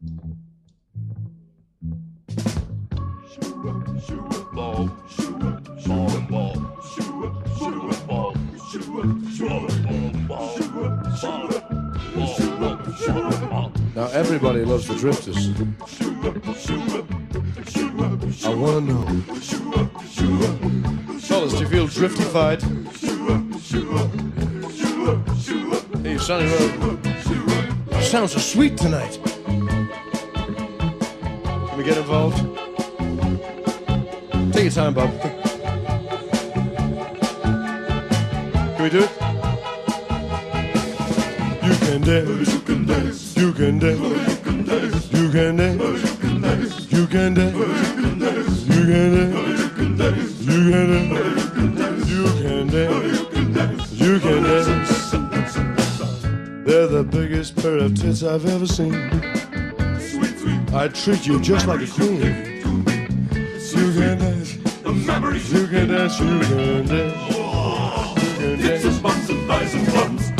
Now everybody loves the Drifters. I wanna know, fellas, do you feel driftified? Hey, Sonny Road, you sound so sweet tonight. Can we get involved? Take your time, Bob. Can we do it? You can dance, you can dance, you can dance, you can dance, you can dance, you can dance, you can dance, you can dance, you can dance. They're the biggest pair of tits I've ever seen. I treat you just like a queen. You can dance, you can dance, you can dance. It's a sponsored by some plums.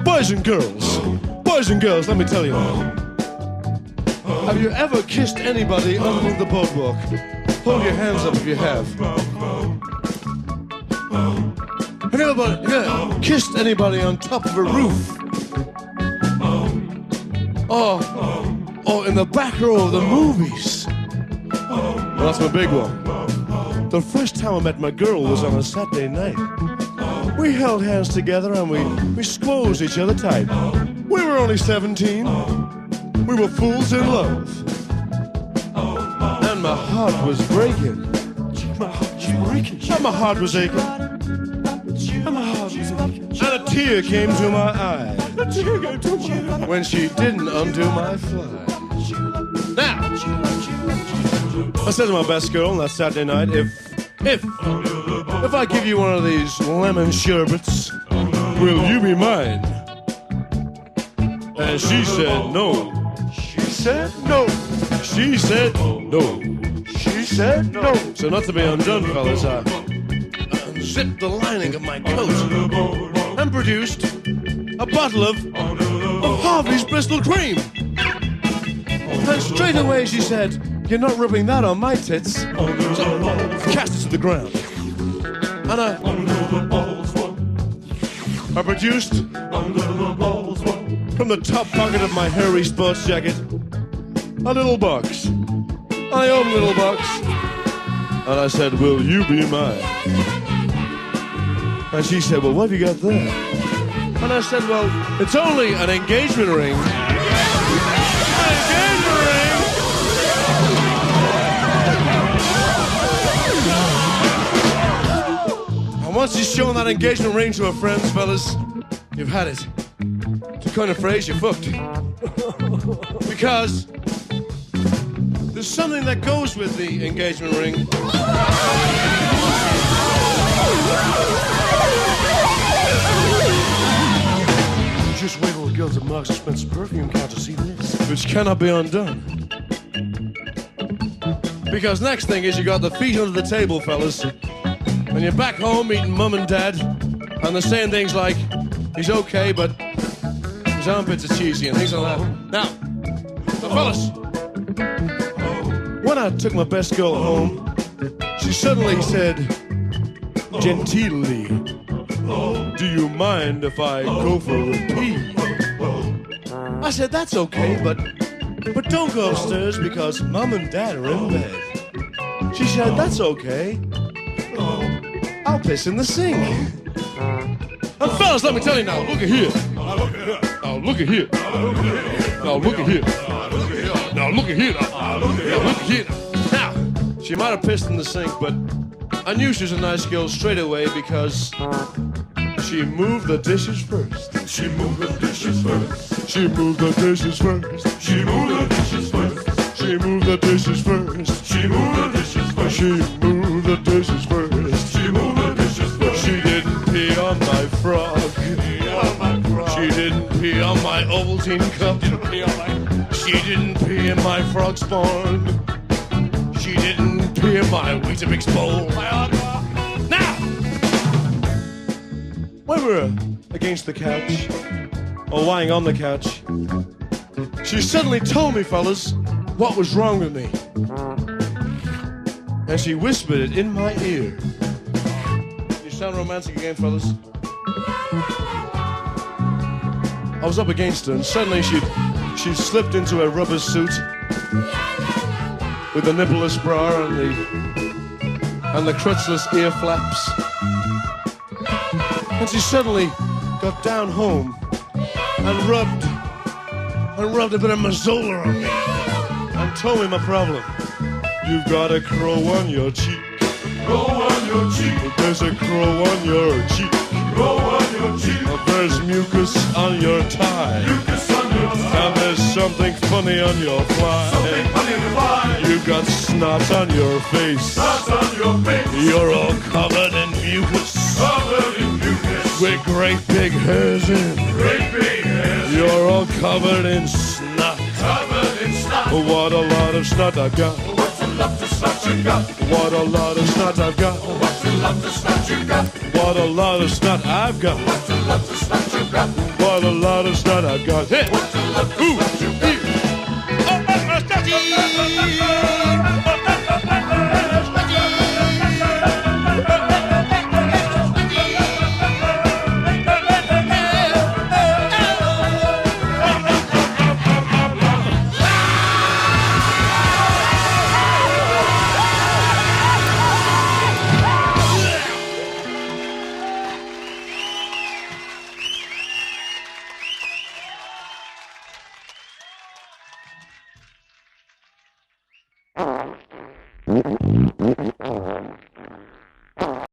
Boys and girls, let me tell you. Have you ever kissed anybody under the boardwalk? Hold your hands up if you have. Have you ever kissed anybody on top of a roof? Or in the back row of the movies? Well, that's my big one. The first time I met my girl was on a Saturday night. We held hands together and we squoze each other tight. We were only 17. We were fools in love. And my heart was breaking. My heart was aching. And a tear came to my eye when she didn't undo my fly. Now, I said to my best girl on that Saturday night, if I give you one of these lemon sherbets, will you be mine? And she said no. She said no. She said no. She said no. So not to be undone, fellas, I unzipped the lining of my coat and produced a bottle of Harvey's Bristol Cream. And straight away she said, "You're not rubbing that on my tits." So cast it to the ground. And I produced from the top pocket of my hairy sports jacket a little box. I opened the little box and I said, "Will you be mine?" And she said, "Well, what have you got there?" And I said, "Well, it's only an engagement ring." An engagement ring! And once she's shown that engagement ring to her friends, fellas, you've had it. It's a kind of phrase, you're fucked. Because there's something that goes with the engagement ring. Just wait till the girls at Marks and Spencer perfume counter see this. Which cannot be undone. Because next thing is you got the feet under the table, fellas. And you're back home meeting mum and dad. And they're saying things like, "He's okay, but his armpits are cheesy," and things like that. Now, fellas, when I took my best girl home, she suddenly said, genteelly, "Do you mind if I go for a pee?" I said, "That's okay, but don't go upstairs because mom and dad are in bed." She said, "That's okay. I'll piss in the sink." And fellas, let me tell you now, look at here. Now look at here. Now look at here. Now look at here. Now look at here. Now look at here. Now, she might have pissed in the sink, but I knew she was a nice girl straight away because she moved the dishes first. She moved the dishes first. She moved the dishes first. She moved the dishes first. She moved the dishes first. She moved the dishes first. She moved the dishes first. She moved the dishes first. She didn't pee on my frog. She didn't pee on my Ovaltine cup. She didn't pee in my frog spawn. She didn't pee in my Weetabix bowl. Now, when we're against the couch, or lying on the couch, she suddenly told me, fellas, what was wrong with me. And she whispered it in my ear. You sound romantic again, fellas. I was up against her, and suddenly she'd slipped into a rubber suit with the nippleless bra and the crotchless ear flaps. And she suddenly got down home and rubbed a bit of Mazola on me and told me my problem. You've got a crow on your cheek. Crow on your cheek. There's a crow on your cheek. Crow on your cheek. There's mucus on your tie. Mucus on your tie. And there's something funny on your fly. Something funny on your fly. You've got snot on your face. Snot on your face. You're all covered in mucus. Covered in mucus. With great big hairs in. Great big hairs. You're all covered in snot. Covered in snot. What a lot of snot I've got. What's a lot of snot you got? What a lot of snot I've got. What's a lot of snot you got? What a lot of snot I've got. What's a lot of snot you got? What a lot of snot I've got. Hey! What a lot of snot